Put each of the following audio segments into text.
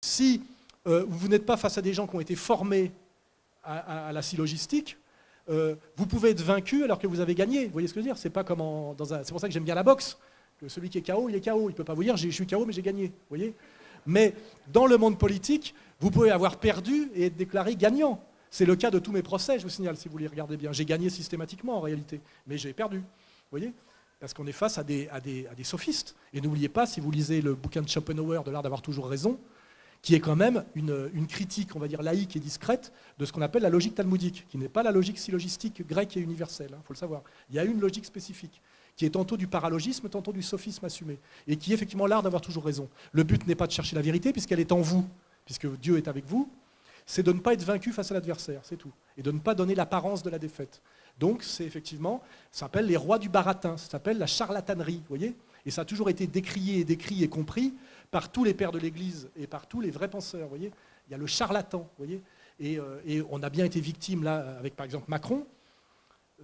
Si vous n'êtes pas face à des gens qui ont été formés à la syllogistique, vous pouvez être vaincu alors que vous avez gagné. Vous voyez ce que je veux dire? C'est pas comme c'est pour ça que j'aime bien la boxe. Que celui qui est KO, il est KO. Il ne peut pas vous dire je suis KO mais j'ai gagné. Vous voyez? Mais dans le monde politique, vous pouvez avoir perdu et être déclaré gagnant. C'est le cas de tous mes procès, je vous signale, si vous les regardez bien. J'ai gagné systématiquement en réalité, mais j'ai perdu. Vous voyez? Parce qu'on est face à des sophistes. Et n'oubliez pas, si vous lisez le bouquin de Schopenhauer de l'art d'avoir toujours raison, qui est quand même une critique, on va dire, laïque et discrète de ce qu'on appelle la logique talmudique, qui n'est pas la logique syllogistique grecque et universelle, il faut le savoir. Il y a une logique spécifique, qui est tantôt du paralogisme, tantôt du sophisme assumé, et qui est effectivement l'art d'avoir toujours raison. Le but n'est pas de chercher la vérité, puisqu'elle est en vous, puisque Dieu est avec vous, c'est de ne pas être vaincu face à l'adversaire, c'est tout, et de ne pas donner l'apparence de la défaite. Donc c'est effectivement, ça s'appelle les rois du baratin, ça s'appelle la charlatanerie, vous voyez? Et ça a toujours été décrié et décrit et compris par tous les pères de l'Église et par tous les vrais penseurs, vous voyez? Il y a le charlatan, vous voyez? Et on a bien été victime, là, avec par exemple Macron,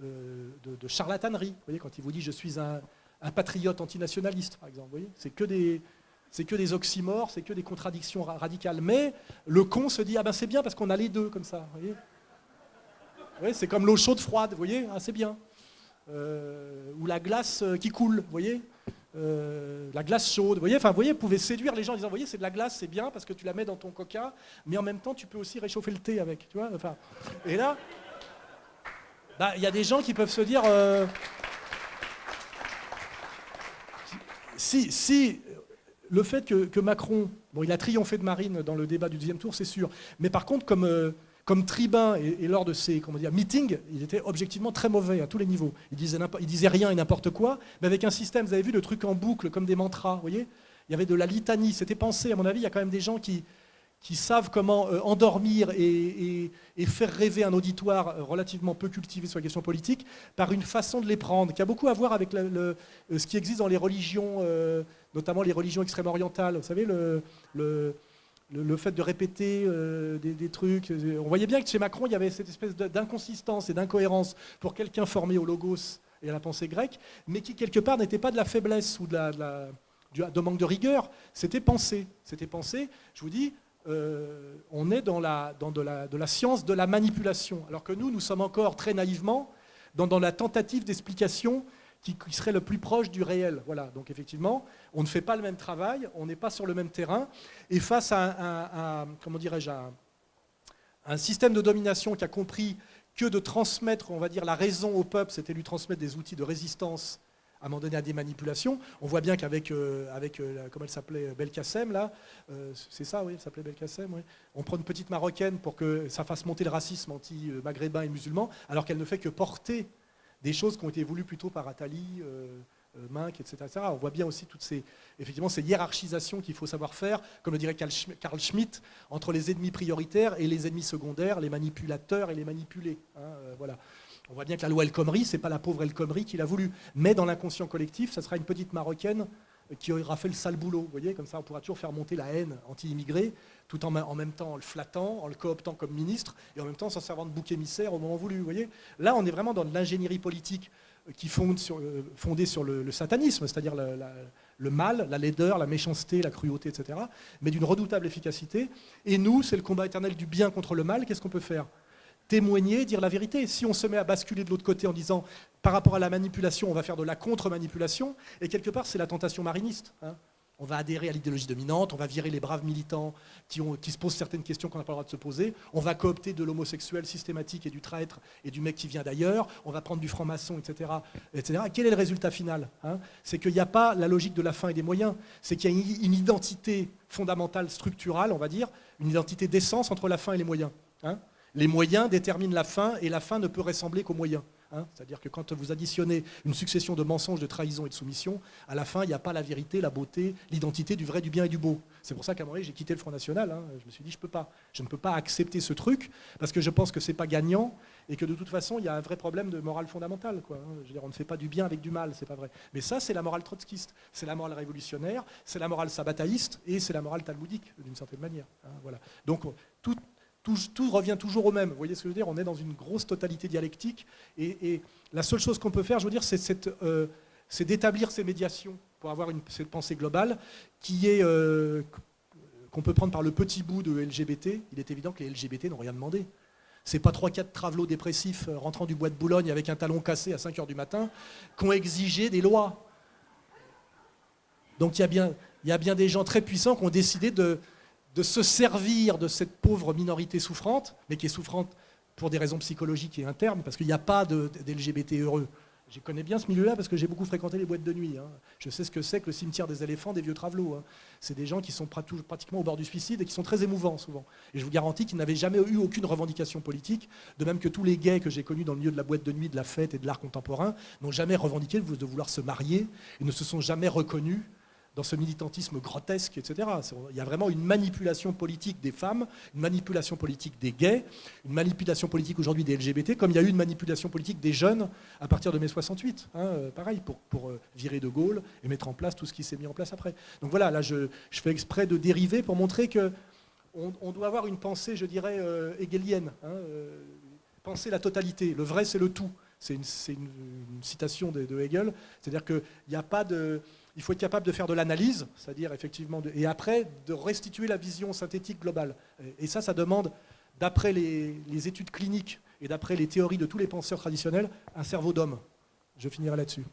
de charlatanerie, vous voyez? Quand il vous dit « je suis un patriote antinationaliste », par exemple, vous voyez? C'est que des oxymores, c'est que des contradictions radicales. Mais le con se dit « ah ben c'est bien parce qu'on a les deux, comme ça », vous voyez? Ouais, c'est comme l'eau chaude froide, vous voyez, ah, c'est bien. Ou la glace qui coule, vous voyez, la glace chaude, vous voyez, enfin, vous voyez, vous pouvez séduire les gens en disant, vous voyez, c'est de la glace, c'est bien parce que tu la mets dans ton coca, mais en même temps, tu peux aussi réchauffer le thé avec, tu vois, enfin. Et là, bah, y a des gens qui peuvent se dire, si le fait que Macron, bon, il a triomphé de Marine dans le débat du deuxième tour, c'est sûr, mais par contre, comme tribun et lors de ses meetings, il était objectivement très mauvais à tous les niveaux. Il disait rien et n'importe quoi, mais avec un système, vous avez vu, de trucs en boucle, comme des mantras, vous voyez? Il y avait de la litanie, c'était pensé, à mon avis, il y a quand même des gens qui savent comment endormir et faire rêver un auditoire relativement peu cultivé sur la question politique par une façon de les prendre, qui a beaucoup à voir avec ce qui existe dans les religions, notamment les religions extrême-orientales. Vous savez, le fait de répéter des trucs. On voyait bien que chez Macron, il y avait cette espèce d'inconsistance et d'incohérence pour quelqu'un formé au logos et à la pensée grecque, mais qui, quelque part, n'était pas de la faiblesse ou de manque de rigueur. C'était pensé. C'était pensé, je vous dis, on est dans de la science de la manipulation, alors que nous sommes encore très naïvement dans la tentative d'explication qui serait le plus proche du réel. Voilà. Donc effectivement, on ne fait pas le même travail, on n'est pas sur le même terrain, et face à comment dirais-je, un système de domination qui a compris que de transmettre, on va dire, la raison au peuple, c'était lui transmettre des outils de résistance à un moment donné à des manipulations. On voit bien qu'avec, comment elle s'appelait, Belkacem, là, c'est ça, oui, elle s'appelait Belkacem, oui. On prend une petite Marocaine pour que ça fasse monter le racisme anti-maghrébin et musulman, alors qu'elle ne fait que porter des choses qui ont été voulues plutôt par Attali, Minc, etc., etc. On voit bien aussi toutes ces hiérarchisations qu'il faut savoir faire, comme le dirait Carl Schmitt, entre les ennemis prioritaires et les ennemis secondaires, les manipulateurs et les manipulés. Voilà. On voit bien que la loi El Khomri, ce n'est pas la pauvre El Khomri qui l'a voulu, mais dans l'inconscient collectif, ça sera une petite Marocaine qui aura fait le sale boulot. Vous voyez, comme ça, on pourra toujours faire monter la haine anti-immigrée, tout en même temps en le flattant, en le cooptant comme ministre, et en même temps s'en servant de bouc émissaire au moment voulu. Vous voyez, là, on est vraiment dans de l'ingénierie politique qui fondée sur le satanisme, c'est-à-dire le mal, la laideur, la méchanceté, la cruauté, etc., mais d'une redoutable efficacité. Et nous, c'est le combat éternel du bien contre le mal. Qu'est-ce qu'on peut faire? Témoigner, dire la vérité. Si on se met à basculer de l'autre côté en disant, par rapport à la manipulation, on va faire de la contre-manipulation, et quelque part, c'est la tentation mariniste. On va adhérer à l'idéologie dominante, on va virer les braves militants qui se posent certaines questions qu'on n'a pas le droit de se poser, on va coopter de l'homosexuel systématique et du traître et du mec qui vient d'ailleurs, on va prendre du franc-maçon, etc., etc. Quel est le résultat final? C'est qu'il n'y a pas la logique de la fin et des moyens, c'est qu'il y a une identité fondamentale, structurale, on va dire, une identité d'essence entre la fin et les moyens. Les moyens déterminent la fin, et la fin ne peut ressembler qu'aux moyens. C'est-à-dire que quand vous additionnez une succession de mensonges, de trahisons et de soumissions, à la fin, il n'y a pas la vérité, la beauté, l'identité du vrai, du bien et du beau. C'est pour ça qu'à un moment donné, j'ai quitté le Front National. Je me suis dit, je ne peux pas accepter ce truc, parce que je pense que ce n'est pas gagnant, et que de toute façon, il y a un vrai problème de morale fondamentale. Je veux dire, on ne fait pas du bien avec du mal, c'est pas vrai. Mais ça, c'est la morale trotskiste, c'est la morale révolutionnaire, c'est la morale sabataïste, et c'est la morale talmudique, d'une certaine manière. Voilà. Donc, tout revient toujours au même. Vous voyez ce que je veux dire? On est dans une grosse totalité dialectique, et la seule chose qu'on peut faire, je veux dire, c'est d'établir ces médiations pour avoir cette pensée globale qui est qu'on peut prendre par le petit bout de LGBT, il est évident que les LGBT n'ont rien demandé. C'est pas 3-4 travelots dépressifs rentrant du bois de Boulogne avec un talon cassé à 5 h du matin qui ont exigé des lois. Donc il y a bien des gens très puissants qui ont décidé de se servir de cette pauvre minorité souffrante, mais qui est souffrante pour des raisons psychologiques et internes, parce qu'il n'y a pas d'LGBT heureux. Je connais bien ce milieu-là parce que j'ai beaucoup fréquenté les boîtes de nuit. Hein. Je sais ce que c'est que le cimetière des éléphants des vieux travelots. Hein. C'est des gens qui sont pratiquement au bord du suicide et qui sont très émouvants souvent. Et je vous garantis qu'ils n'avaient jamais eu aucune revendication politique, de même que tous les gays que j'ai connus dans le milieu de la boîte de nuit, de la fête et de l'art contemporain n'ont jamais revendiqué de vouloir se marier et ne se sont jamais reconnus dans ce militantisme grotesque, etc. Il y a vraiment une manipulation politique des femmes, une manipulation politique des gays, une manipulation politique aujourd'hui des LGBT, comme il y a eu une manipulation politique des jeunes à partir de mai 68. Hein, pareil, pour virer de Gaulle et mettre en place tout ce qui s'est mis en place après. Donc voilà, là je fais exprès de dériver pour montrer qu'on doit avoir une pensée, je dirais, hegelienne. Hein, penser la totalité. Le vrai, c'est le tout. C'est une citation de Hegel. C'est-à-dire qu'il n'y a pas de... Il faut être capable de faire de l'analyse, c'est-à-dire effectivement, et après de restituer la vision synthétique globale. Et ça demande, d'après les études cliniques et d'après les théories de tous les penseurs traditionnels, un cerveau d'homme. Je finirai là-dessus.